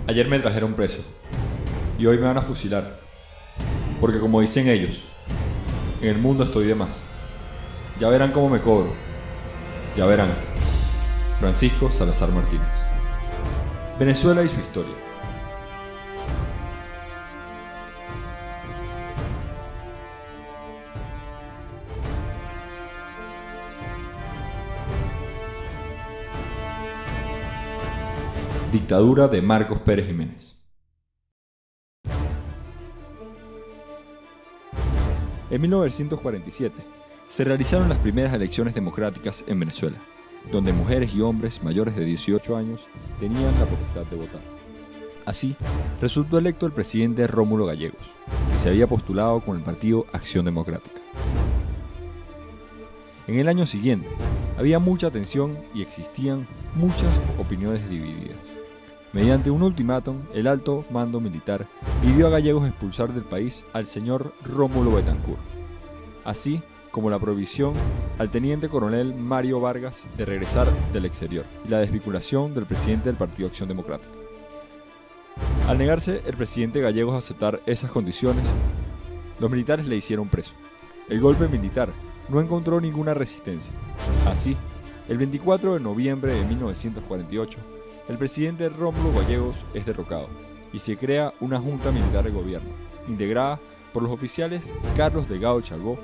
Ayer me trajeron preso y hoy me van a fusilar, porque como dicen ellos, en el mundo estoy de más. Ya verán cómo me cobro. Ya verán. Francisco Salazar Martínez. Venezuela y su historia. Dictadura de Marcos Pérez Jiménez. En 1947 se realizaron las primeras elecciones democráticas en Venezuela, donde mujeres y hombres mayores de 18 años tenían la potestad de votar. Así, resultó electo el presidente Rómulo Gallegos, que se había postulado con el partido Acción Democrática. En el año siguiente, había mucha tensión y existían muchas opiniones divididas. Mediante un ultimátum, el alto mando militar pidió a Gallegos expulsar del país al señor Rómulo Betancourt, así como la prohibición al teniente coronel Mario Vargas de regresar del exterior y la desvinculación del presidente del Partido Acción Democrática. Al negarse el presidente Gallegos a aceptar esas condiciones, los militares le hicieron preso. El golpe militar no encontró ninguna resistencia. Así, el 24 de noviembre de 1948, el presidente Rómulo Gallegos es derrocado y se crea una junta militar de gobierno, integrada por los oficiales Carlos Delgado Chalbó,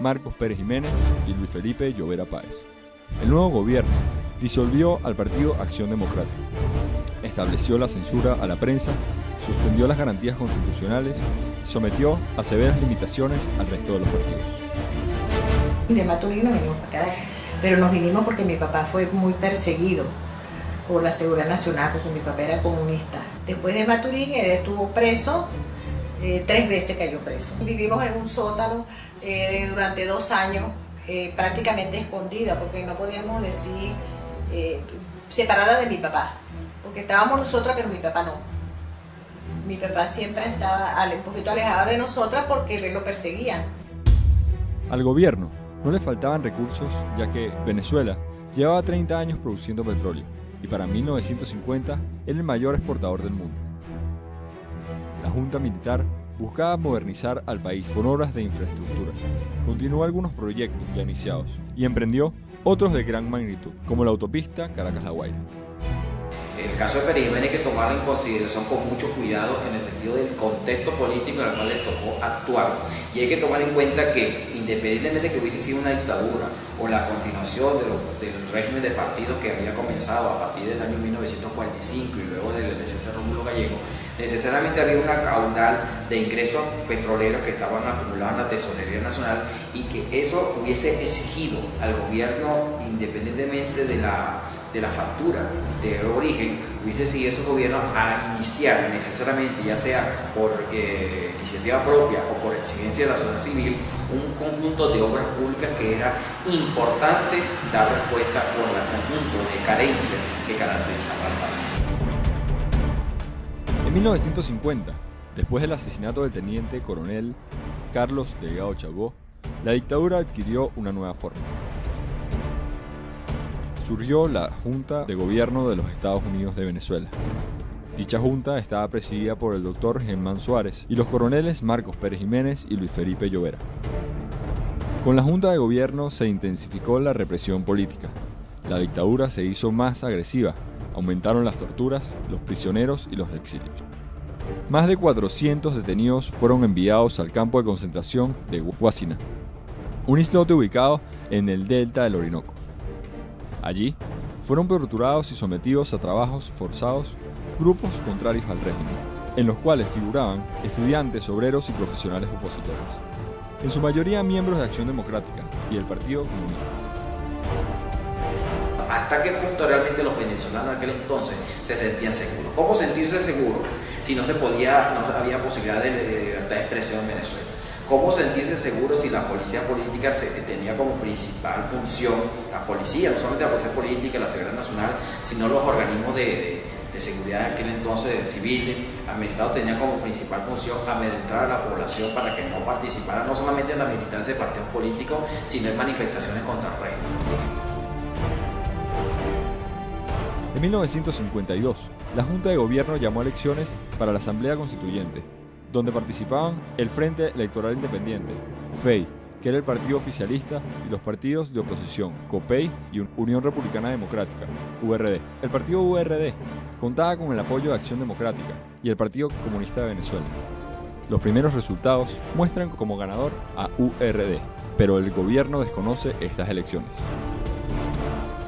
Marcos Pérez Jiménez y Luis Felipe Llovera Páez. El nuevo gobierno disolvió al partido Acción Democrática, estableció la censura a la prensa, suspendió las garantías constitucionales y sometió a severas limitaciones al resto de los partidos. De Maturín nos vinimos para Caracas, pero nos vinimos porque mi papá fue muy perseguido por la Seguridad Nacional, porque mi papá era comunista. Después de Maturín, él estuvo preso, 3 veces cayó preso. Vivimos en un sótano durante 2 años, prácticamente escondida, porque no podíamos decir separada de mi papá, porque estábamos nosotras, pero mi papá no. Mi papá siempre estaba un poquito alejado de nosotras porque lo perseguían. Al gobierno no le faltaban recursos, ya que Venezuela llevaba 30 años produciendo petróleo y para 1950 era el mayor exportador del mundo. La Junta Militar buscaba modernizar al país con obras de infraestructura, continuó algunos proyectos ya iniciados y emprendió otros de gran magnitud, como la autopista Caracas-La Guaira. El caso de Pérez Jiménez hay que tomarlo en consideración con mucho cuidado en el sentido del contexto político en el cual le tocó actuar. Y hay que tomar en cuenta que, independientemente de que hubiese sido una dictadura o la continuación del régimen de partidos que había comenzado a partir del año 1945 y luego de la elección de Rómulo Gallegos, necesariamente había una caudal de ingresos petroleros que estaban acumulados en la Tesorería Nacional y que eso hubiese exigido al gobierno, independientemente de la factura de origen, hubiese exigido a esos gobiernos a iniciar necesariamente, ya sea por iniciativa propia o por exigencia de la sociedad civil, un conjunto de obras públicas que era importante dar respuesta por el conjunto de carencias que caracterizaban al país. En 1950, después del asesinato del teniente coronel Carlos Delgado Chalbó, la dictadura adquirió una nueva forma. Surgió la Junta de Gobierno de los Estados Unidos de Venezuela. Dicha junta estaba presidida por el doctor Germán Suárez y los coroneles Marcos Pérez Jiménez y Luis Felipe Llovera. Con la Junta de Gobierno se intensificó la represión política. La dictadura se hizo más agresiva, aumentaron las torturas, los prisioneros y los exilios. Más de 400 detenidos fueron enviados al campo de concentración de Guasina, un islote ubicado en el delta del Orinoco. Allí fueron torturados y sometidos a trabajos forzados grupos contrarios al régimen, en los cuales figuraban estudiantes, obreros y profesionales opositores, en su mayoría miembros de Acción Democrática y del Partido Comunista. ¿Hasta qué punto realmente los venezolanos en aquel entonces se sentían seguros? ¿Cómo sentirse seguros si no había posibilidad de libertad de expresión en Venezuela? ¿Cómo sentirse seguro si la policía política tenía como principal función, la policía, no solamente la policía política, la Seguridad Nacional, sino los organismos de seguridad en aquel entonces civiles, administrados, tenían como principal función amedrentar a la población para que no participara no solamente en la militancia de partidos políticos, sino en manifestaciones contra el régimen? En 1952, la Junta de Gobierno llamó a elecciones para la Asamblea Constituyente, donde participaban el Frente Electoral Independiente, FEI, que era el partido oficialista, y los partidos de oposición, COPEI y Unión Republicana Democrática, URD. El partido URD contaba con el apoyo de Acción Democrática y el Partido Comunista de Venezuela. Los primeros resultados muestran como ganador a URD, pero el gobierno desconoce estas elecciones.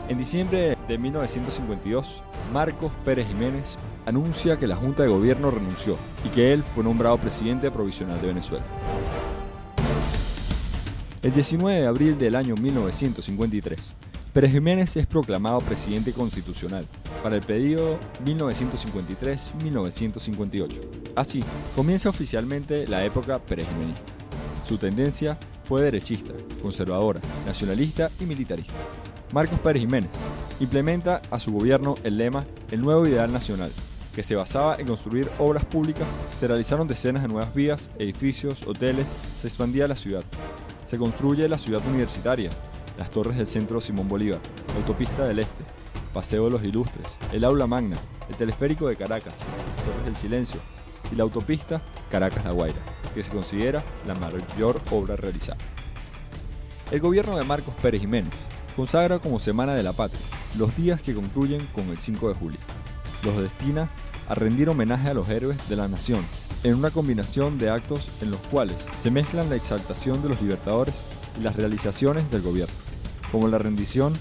En diciembre de 1952, Marcos Pérez Jiménez anuncia que la Junta de Gobierno renunció y que él fue nombrado presidente provisional de Venezuela. El 19 de abril del año 1953, Pérez Jiménez es proclamado presidente constitucional para el periodo 1953-1958. Así, comienza oficialmente la época perejjimenista. Su tendencia fue derechista, conservadora, nacionalista y militarista. Marcos Pérez Jiménez implementa a su gobierno el lema «El nuevo ideal nacional», que se basaba en construir obras públicas. Se realizaron decenas de nuevas vías, edificios, hoteles, se expandía la ciudad. Se construye la ciudad universitaria, las torres del centro Simón Bolívar, la autopista del Este, Paseo de los Ilustres, el Aula Magna, el teleférico de Caracas, las Torres del Silencio y la autopista Caracas-La Guaira, que se considera la mayor obra realizada. El gobierno de Marcos Pérez Jiménez consagra como Semana de la Patria los días que concluyen con el 5 de julio. Los destina a rendir homenaje a los héroes de la nación, en una combinación de actos en los cuales se mezclan la exaltación de los libertadores y las realizaciones del gobierno, como la rendición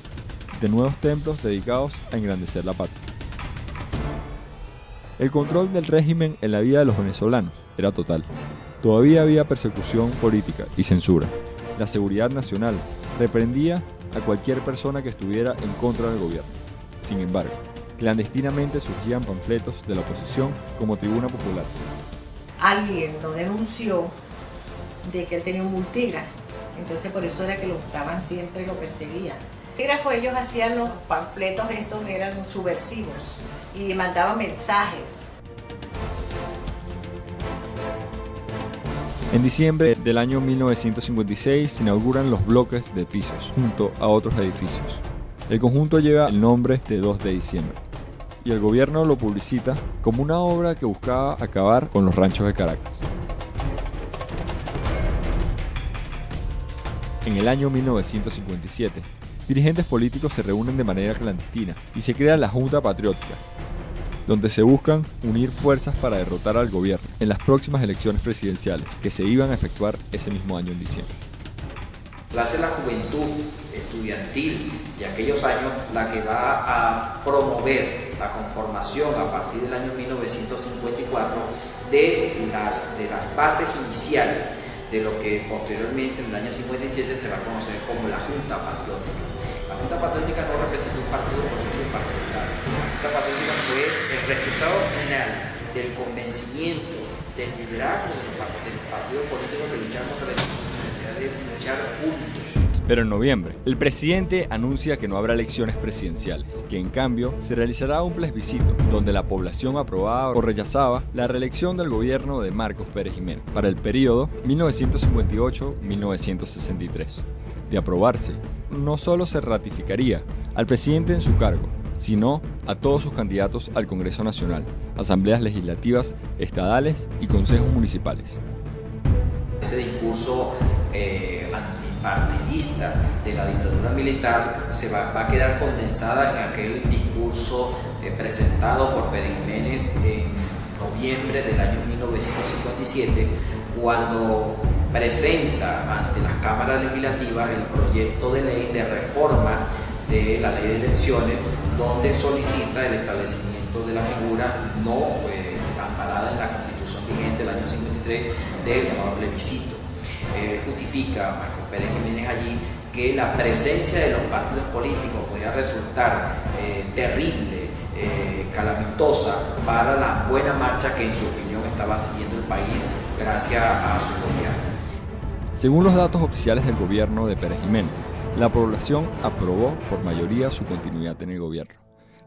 de nuevos templos dedicados a engrandecer la patria. El control del régimen en la vida de los venezolanos era total. Todavía había persecución política y censura. La seguridad nacional reprendía a cualquier persona que estuviera en contra del gobierno. Sin embargo, clandestinamente surgían panfletos de la oposición como tribuna popular. Alguien lo denunció de que él tenía un multígrafo, entonces por eso era que lo buscaban siempre, lo perseguían. Ellos hacían los panfletos, esos eran subversivos y mandaban mensajes. En diciembre del año 1956 se inauguran los bloques de pisos junto a otros edificios. El conjunto lleva el nombre de 2 de diciembre y el gobierno lo publicita como una obra que buscaba acabar con los ranchos de Caracas. En el año 1957, dirigentes políticos se reúnen de manera clandestina y se crea la Junta Patriótica, donde se buscan unir fuerzas para derrotar al gobierno en las próximas elecciones presidenciales que se iban a efectuar ese mismo año en diciembre. Va a ser la juventud estudiantil de aquellos años la que va a promover la conformación a partir del año 1954 de las bases iniciales de lo que posteriormente en el año 57 se va a conocer como la Junta Patriótica. La Junta Patriótica no representa un partido político en particular. La Junta Patriótica fue el resultado final del convencimiento, del liderazgo de los partidos políticos que lucharon contra la necesidad de luchar juntos. Pero en noviembre, el presidente anuncia que no habrá elecciones presidenciales, que en cambio se realizará un plebiscito donde la población aprobaba o rechazaba la reelección del gobierno de Marcos Pérez Jiménez para el periodo 1958-1963. De aprobarse, no solo se ratificaría al presidente en su cargo, sino a todos sus candidatos al Congreso Nacional, asambleas legislativas, estadales y consejos municipales. Ese discurso antipartidista de la dictadura militar va a quedar condensada en aquel discurso presentado por Pérez Jiménez en noviembre del año 1957, cuando presenta ante las cámaras legislativas el proyecto de ley de reforma de la ley de elecciones, donde solicita el establecimiento de la figura no amparada en la Constitución vigente del año 53 del llamado plebiscito. Justifica Marcos Pérez Jiménez allí que la presencia de los partidos políticos podía resultar terrible, calamitosa para la buena marcha que en su opinión estaba siguiendo el país gracias a su gobierno. Según los datos oficiales del gobierno de Pérez Jiménez, la población aprobó por mayoría su continuidad en el gobierno,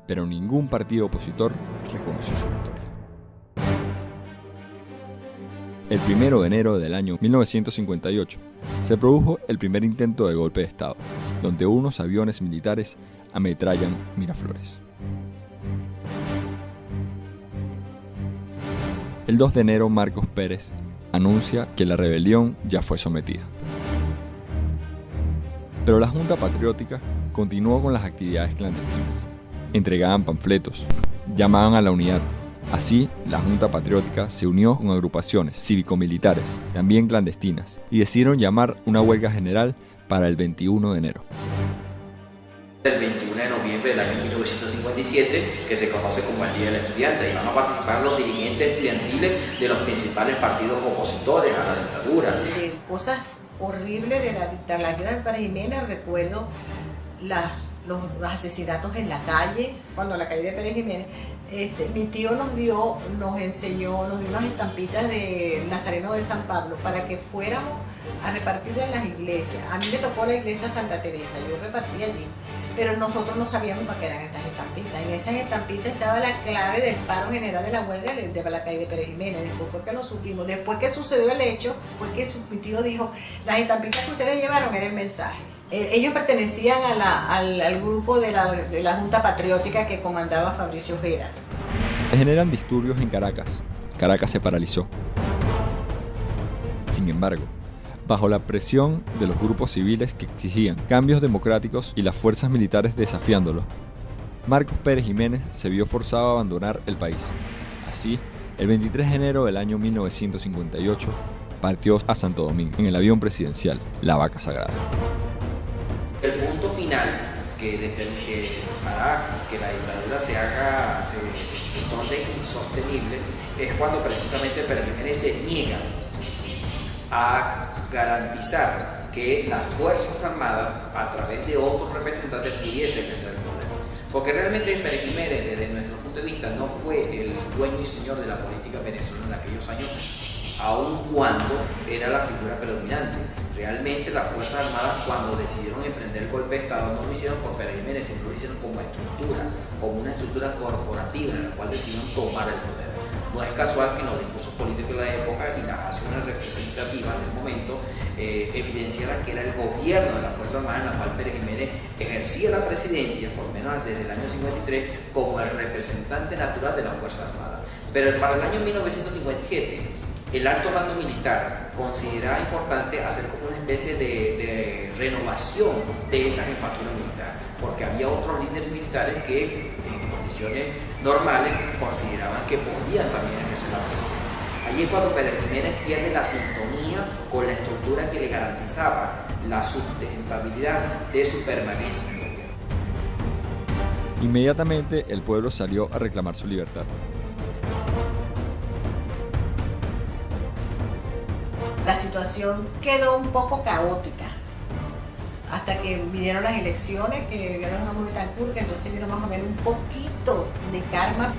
pero ningún partido opositor reconoció su victoria. El 1 de enero del año 1958 se produjo el primer intento de golpe de Estado, donde unos aviones militares ametrallan Miraflores. El 2 de enero, Marcos Pérez anuncia que la rebelión ya fue sometida. Pero la Junta Patriótica continuó con las actividades clandestinas. Entregaban panfletos, llamaban a la unidad. Así, la Junta Patriótica se unió con agrupaciones cívico-militares, también clandestinas, y decidieron llamar una huelga general para el 21 de enero. El 21 de noviembre del año 1957, que se conoce como el Día del Estudiante, y van a participar los dirigentes estudiantiles de los principales partidos opositores a la dictadura. De cosas horribles de la dictadura de Pérez Jiménez, recuerdo los asesinatos en la calle, cuando la calle de Pérez Jiménez. Mi tío nos enseñó, nos dio unas estampitas de Nazareno de San Pablo para que fuéramos a repartir en las iglesias. A mí me tocó la iglesia Santa Teresa, yo repartí allí, pero nosotros no sabíamos para qué eran esas estampitas. En esas estampitas estaba la clave del paro general de la huelga de la calle de Pérez Jiménez. Después fue que lo supimos. Después que sucedió el hecho, fue que mi tío dijo, las estampitas que ustedes llevaron era el mensaje. Ellos pertenecían al grupo de la Junta Patriótica que comandaba Fabricio Ojeda. Se generan disturbios en Caracas. Caracas se paralizó. Sin embargo, bajo la presión de los grupos civiles que exigían cambios democráticos y las fuerzas militares desafiándolos, Marcos Pérez Jiménez se vio forzado a abandonar el país. Así, el 23 de enero del año 1958, partió a Santo Domingo en el avión presidencial, la Vaca Sagrada. El punto final que hará que la dictadura se torne insostenible es cuando precisamente Pérez Jiménez se niega a garantizar que las Fuerzas Armadas, a través de otros representantes, pudiesen ejercer el poder. Porque realmente Pérez Jiménez, desde nuestro punto de vista, no fue el dueño y señor de la política venezolana en aquellos años, aun cuando era la figura predominante. Realmente las Fuerzas Armadas, cuando decidieron emprender el golpe de Estado, no lo hicieron por Pérez Jiménez, sino lo hicieron como estructura, como una estructura corporativa en la cual decidieron tomar el poder. No es casual que en los discursos políticos de la época y las acciones representativas del momento evidenciaran que era el gobierno de las Fuerzas Armadas en la cual Pérez Jiménez ejercía la presidencia, por lo menos desde el año 53, como el representante natural de las Fuerzas Armadas. Pero para el año 1957, el alto mando militar consideraba importante hacer como una especie de renovación de esa jefatura militar, porque había otros líderes militares que en condiciones normales consideraban que podían también ejercer la presidencia. Allí es cuando Pérez Jiménez pierde la sintonía con la estructura que le garantizaba la sustentabilidad de su permanencia en el gobierno. Inmediatamente el pueblo salió a reclamar su libertad. La situación quedó un poco caótica hasta que vinieron las elecciones, que vieron a Betancourt, que entonces vino más o menos un poquito de calma.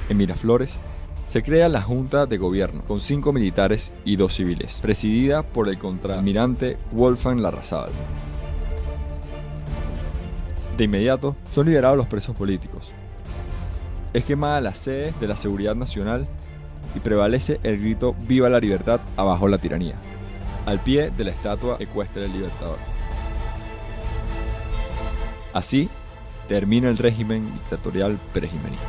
En Miraflores se crea la Junta de Gobierno con 5 militares y 2 civiles, presidida por el contraalmirante Wolfgang Larrazábal. De inmediato son liberados los presos políticos. Es quemada la sede de la Seguridad Nacional y prevalece el grito «Viva la libertad, abajo la tiranía», al pie de la estatua ecuestre del Libertador. Así termina el régimen dictatorial perejiménico.